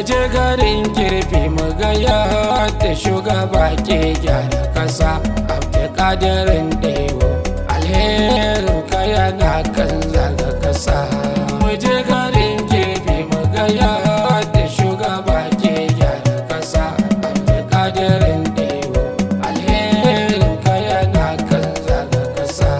muje garin kirfi mu gaya da shugaba ke gyara kasa abdulkadirin dewo alherin ka yana kan zaga kasa muje garin kirfi mu gaya da shugaba ke gyara kasa abdulkadirin dewo alherin ka yana kan zaga kasa.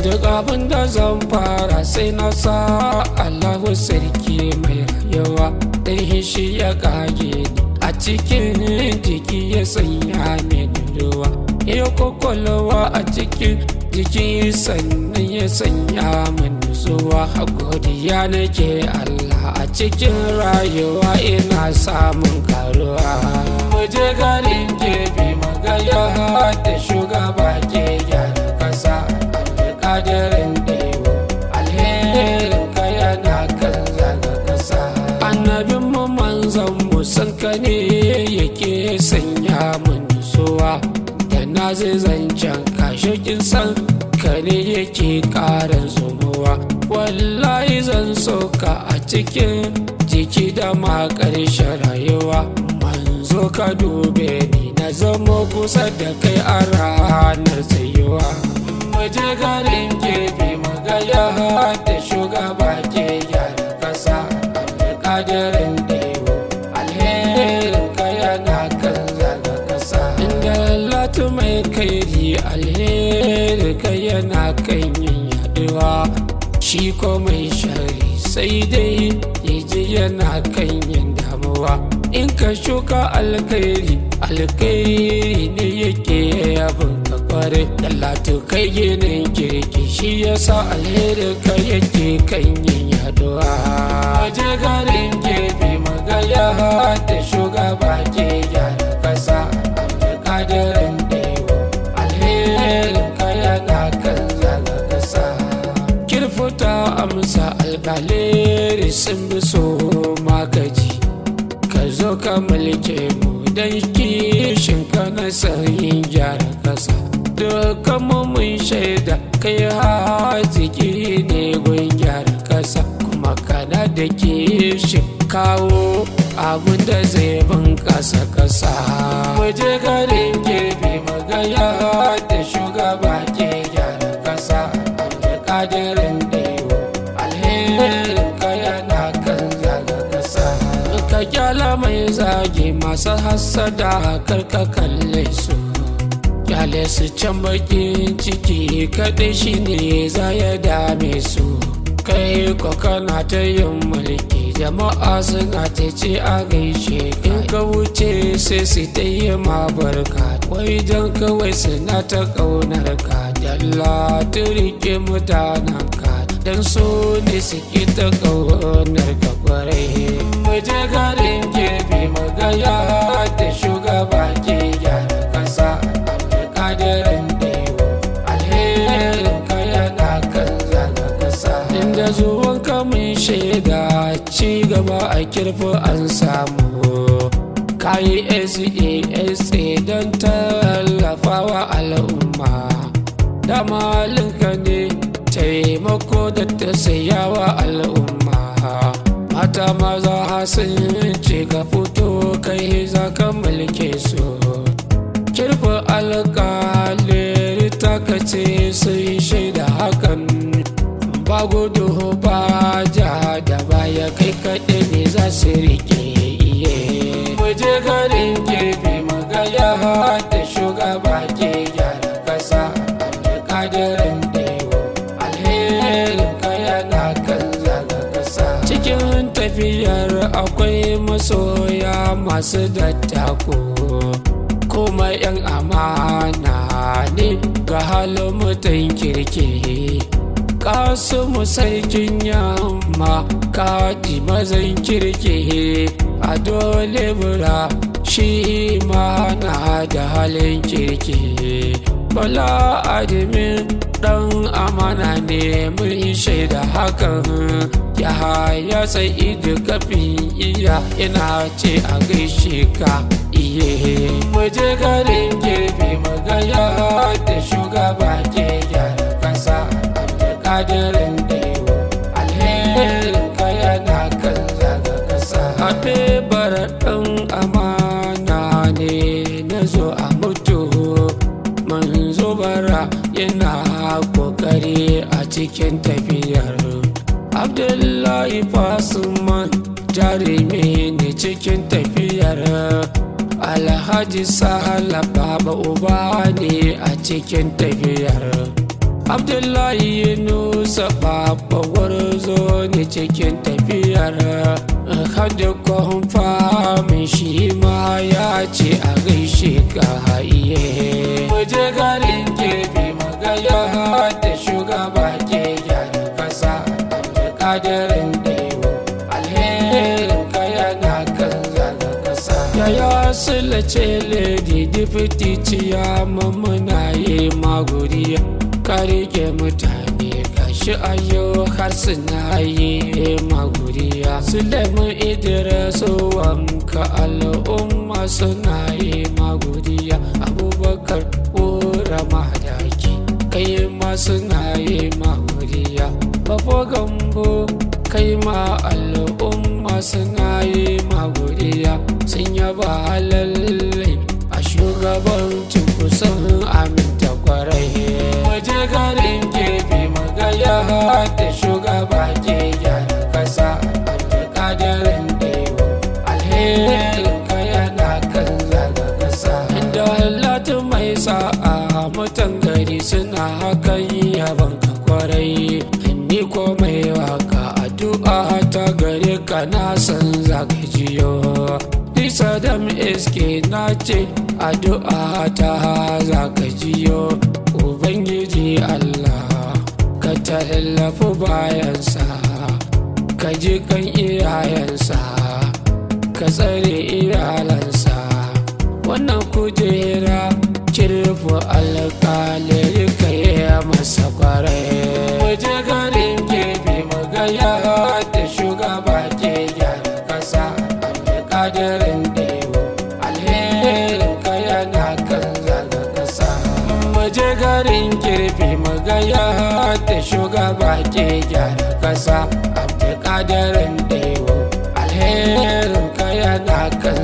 Duk abin da zan fara sai na sa Allahu sarki mai rayuwa dan shi ya kage ni a cikin jiki ya sanya mini ruwa ya kwakwalwa a cikin jiki sannan ya sanya mini zuwa godiya nake Allah a cikin rayuwa ina samun karuwa muje garin kirfi magaya da shugaba ke gyara kasa kadirin dewo alherin ka yana kan zaga kasa annabin mu manzon mu san ka ne yake sanya mun nutsuwa da na zai zancen kashokin san ka ne yake karan zumuwa wallahi zan soka a cikin jiki da ma ƙarshen rayuwa manzo ka dube ni na zama kusa da kai a ranar tsayuwa muje garin kirfi magaya da shugaba ke gyara kasa abdulkadirin dewo alherin ka yana kan zaga kasa inda latu mai kairi alherin ka yana kan yin yaduwa shi ko mai shari sai dai yaji yana kan yin damuwa in ka shuka alkairi alkairi ne yake yabin kware dallatu kai ginin kirki shi yasa alheri ka yake kan yin yaduwa waje garin kirfi magaya da shugaba ke gyara kasa abdulkadirin dewo alherin ka yana kan zaga kasa kirfuta amsa alkaleri sun bi so magaji ka zo ka mulke mu dan kishin ka na sayin gyara kasa dukkan mun shaida kai haziki ne gun gyara kasa kuma kana da kishin kawo abin da zai bunkasa kasa muje garin kirfi magaya da shugaba ke gyara kasa abdulkadirin dewo alherin ka yana kan zaga kasa ka kyala mai zage masu hassada karka kalle su kyale su can bakin ciki kaɗai shi ne za ya dame su kai ko kana ta yin mulki jama'a suna ta ce a gaishe in ka wuce sai su ta yi ma barka wai don kawai suna ta ƙaunar ka dalla ta rike mutanen ka don so ne suke ta ƙaunar ka kwarai muje garin kirfi magaya da shugaba ke gyara kasa abdulkadirin dewo alherin ka yana kan zaga kasa inda zuwan ka mun shaida ci gaba a kirfi an samu kayi SASA don tallafawa al'umma da malinka ne taimako da ta sayawa al'umma mata maza sun ce ka fito kai za ka mulke su kirfi alƙaleri ta kace sun shaida hakan ba gudu ba ja da baya kai kaɗai ne za su rike iye muje garin kirfi magaya da shugaba ke gyara kasa abdulkadirin dewo alherin ka yana kan zaga kasa cikin tafiyar akwai masoya masu dattako kuma yan amana ne ga halin mutan kirki kasumu sarkin yamma kaji mazan kirki a dole bura shi ma na da halin kirki bala admin dan amana ne mun shaida hakan ya haya sai kafin iya ina ce a gaishe ka iye muje garin kirfi magaya da shugaba ke gyara kasa abdulkadirin dewo alherin ka yana kan zaga kasa abe ɗan amana ne na zo a mutu manzo bara yana kokari a cikin tafiyar abdullahi fasuman jarumi ne cikin tafiyar alhaji sahala baba uba ne a cikin tafiyar abdullahi yunusa baba warzo ne cikin tafiyar hada kwamfamin shi ma ya ce a gaishe ka haiye muje garin kirfi magaya da shugaba ke gyara kasa abdulkadirin dewo alherin ka yana kan zaga kasa yaya sulace lady deputy ciyama muna yi maguriya ka rike mutane gashi ayo har suna yi maguriya Sulaiman Idris wanka al'umma suna yi maguriya Abubakar Ura Madaki kai ma suna yi maguriya Bafo Gambo kai ma al'umma suna yi maguriya sun yaba lalle a shugabancin kusan aminta kwarai waje garin kirfi magaya da shugaba ke gyara kasa abdulkadirin dewo alherin ka yana kan zaga kasa inda hallatu mai sa'a mutan gari suna hakan yaban ka kwarai ni ko mai waka addu'a ta gare ka na san zaka jiyo Saddam iske na ce addu'a ta zaka jiyo ubangiji Allah ka tallafi bayansa ka ji kan iyayensa ka tsare iyalansa wannan kujera kirfu alƙaliri ka yi masa kwarai waje garin kirfi magaya da shugaba ke gyara kasa abdulkadirin dewo alherin ka yana kan zaga kasa waje garin kirfi magaya da shugaba ke gyara kasa abdulkadirin dewo alherin ka yana kan